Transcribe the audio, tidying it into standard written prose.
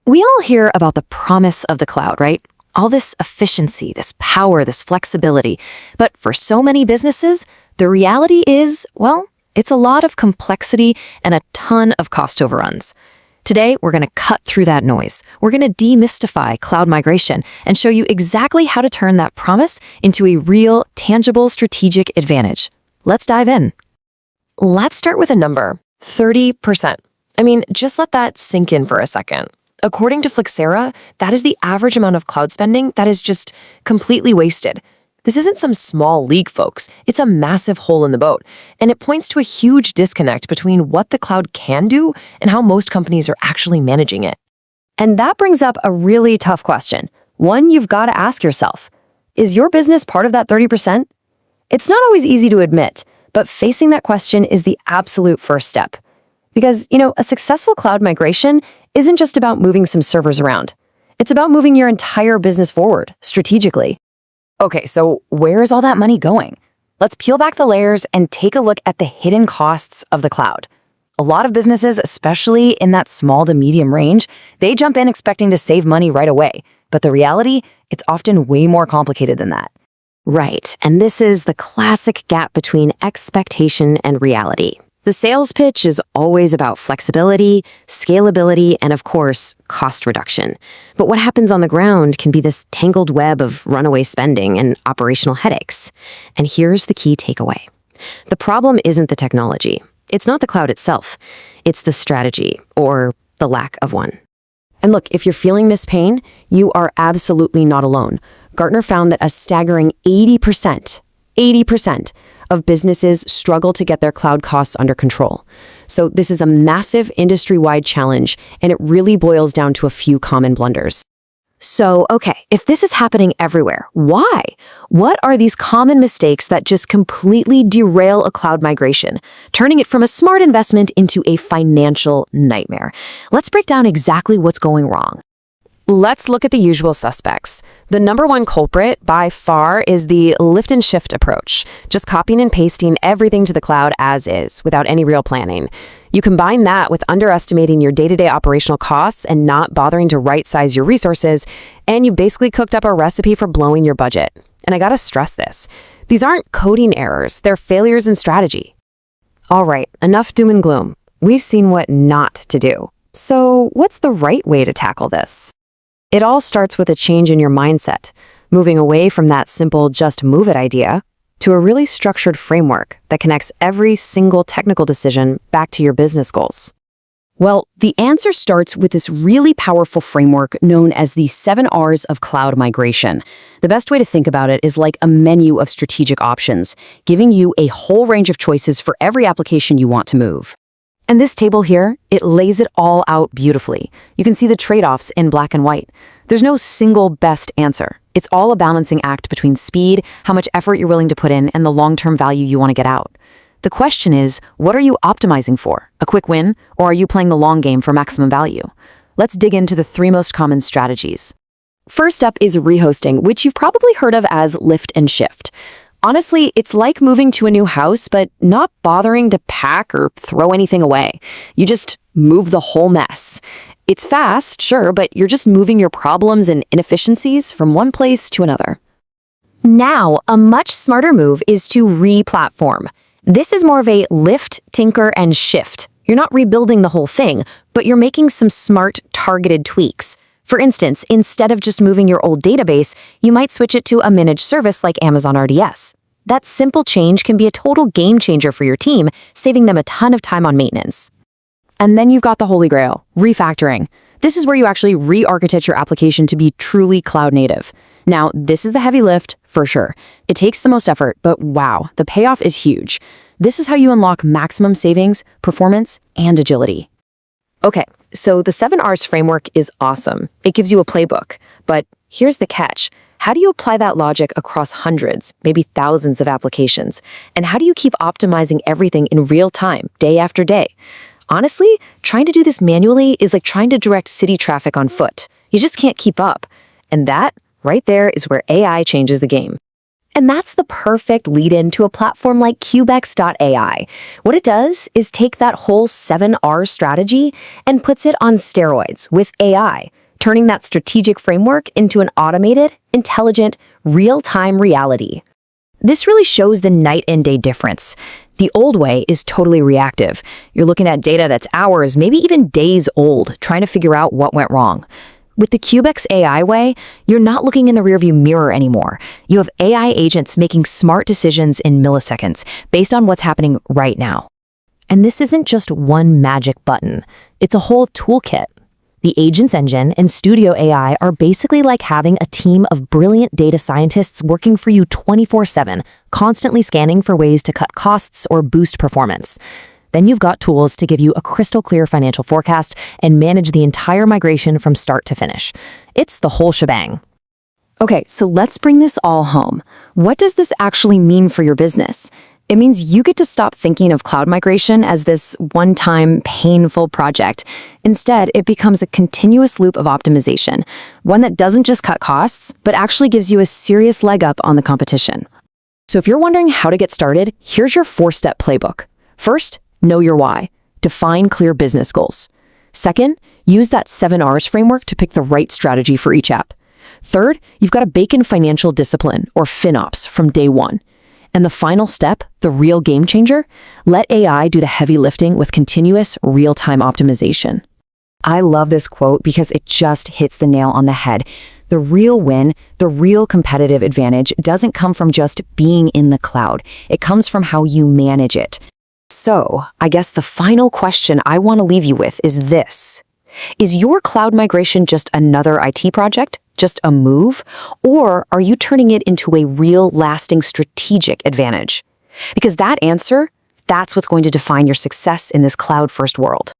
We all hear about the promise of the cloud, right? All this efficiency, this power, this flexibility. But for so many businesses, the reality is, well, it's a lot of complexity and a ton of cost overruns. Today, we're going to cut through that noise. We're going to demystify cloud migration and show you exactly how to turn that promise into a real, tangible strategic advantage. Let's dive in. Let's start with a number, 30%. I mean, just let that sink in for a second. According to Flexera, that is the average amount of cloud spending that is just completely wasted. This isn't some small league, folks. It's a massive hole in the boat, and it points to a huge disconnect between what the cloud can do and how most companies are actually managing it. And that brings up a really tough question, one you've got to ask yourself. Is your business part of that 30%? It's not always easy to admit, but facing that question is the absolute first step. Because, a successful cloud migration isn't just about moving some servers around. It's about moving your entire business forward, strategically. Okay, so where is all that money going? Let's peel back the layers and take a look at the hidden costs of the cloud. A lot of businesses, especially in that small to medium range, they jump in expecting to save money right away. But the reality, it's often way more complicated than that. Right, and this is the classic gap between expectation and reality. The sales pitch is always about flexibility, scalability, and of course, cost reduction. But what happens on the ground can be this tangled web of runaway spending and operational headaches. And here's the key takeaway. The problem isn't the technology. It's not the cloud itself. It's the strategy, or the lack of one. And look, if you're feeling this pain, you are absolutely not alone. Gartner found that a staggering 80% of businesses struggle to get their cloud costs under control. So this is a massive industry-wide challenge, and it really boils down to a few common blunders. So, okay, if this is happening everywhere, why? What are these common mistakes that just completely derail a cloud migration, turning it from a smart investment into a financial nightmare? Let's break down exactly what's going wrong. Let's look at the usual suspects. The number one culprit, by far, is the lift and shift approach, just copying and pasting everything to the cloud as is, without any real planning. You combine that with underestimating your day-to-day operational costs and not bothering to right-size your resources, and you've basically cooked up a recipe for blowing your budget. And I gotta stress this. These aren't coding errors, they're failures in strategy. All right, enough doom and gloom. We've seen what not to do. So what's the right way to tackle this? It all starts with a change in your mindset, moving away from that simple just move it idea to a really structured framework that connects every single technical decision back to your business goals. Well, the answer starts with this really powerful framework known as the 7 R's of cloud migration. The best way to think about it is like a menu of strategic options, giving you a whole range of choices for every application you want to move. And this table here, it lays it all out beautifully. You can see the trade-offs in black and white. There's no single best answer. It's all a balancing act between speed, how much effort you're willing to put in, and the long-term value you want to get out. The question is, what are you optimizing for? A quick win, or are you playing the long game for maximum value? Let's dig into the 3 most common strategies. First up is rehosting, which you've probably heard of as lift and shift. Honestly, it's like moving to a new house, but not bothering to pack or throw anything away. You just move the whole mess. It's fast, sure, but you're just moving your problems and inefficiencies from one place to another. Now, a much smarter move is to re-platform. This is more of a lift, tinker, and shift. You're not rebuilding the whole thing, but you're making some smart, targeted tweaks. For instance, instead of just moving your old database, you might switch it to a managed service like Amazon RDS. That simple change can be a total game changer for your team, saving them a ton of time on maintenance. And then you've got the holy grail, refactoring. This is where you actually re-architect your application to be truly cloud native. Now, this is the heavy lift, for sure. It takes the most effort, but wow, the payoff is huge. This is how you unlock maximum savings, performance, and agility. Okay, so the 7 R's framework is awesome. It gives you a playbook. But here's the catch. How do you apply that logic across hundreds, maybe thousands of applications? And how do you keep optimizing everything in real time, day after day? Honestly, trying to do this manually is like trying to direct city traffic on foot. You just can't keep up. And that, right there, is where AI changes the game. And that's the perfect lead-in to a platform like Qbex.ai. What it does is take that whole 7R strategy and puts it on steroids with AI, turning that strategic framework into an automated, intelligent, real-time reality. This really shows the night and day difference. The old way is totally reactive. You're looking at data that's hours, maybe even days old, trying to figure out what went wrong. With the Qbex AI way, you're not looking in the rearview mirror anymore. You have AI agents making smart decisions in milliseconds based on what's happening right now. And this isn't just one magic button. It's a whole toolkit. The Agents Engine and Studio AI are basically like having a team of brilliant data scientists working for you 24/7, constantly scanning for ways to cut costs or boost performance. Then you've got tools to give you a crystal clear financial forecast and manage the entire migration from start to finish. It's the whole shebang. Okay, so let's bring this all home. What does this actually mean for your business? It means you get to stop thinking of cloud migration as this one-time, painful project. Instead, it becomes a continuous loop of optimization, one that doesn't just cut costs, but actually gives you a serious leg up on the competition. So if you're wondering how to get started, here's your 4-step playbook. First, know your why. Define clear business goals. Second, use that 7Rs framework to pick the right strategy for each app. Third, you've got to bake in financial discipline, or FinOps, from day one. And the final step, the real game changer, let AI do the heavy lifting with continuous, real-time optimization. I love this quote because it just hits the nail on the head. The real win, the real competitive advantage doesn't come from just being in the cloud. It comes from how you manage it. So, I guess the final question I want to leave you with is this. Is your cloud migration just another IT project? Just a move? Or are you turning it into a real, lasting strategic advantage? Because that answer, that's what's going to define your success in this cloud-first world.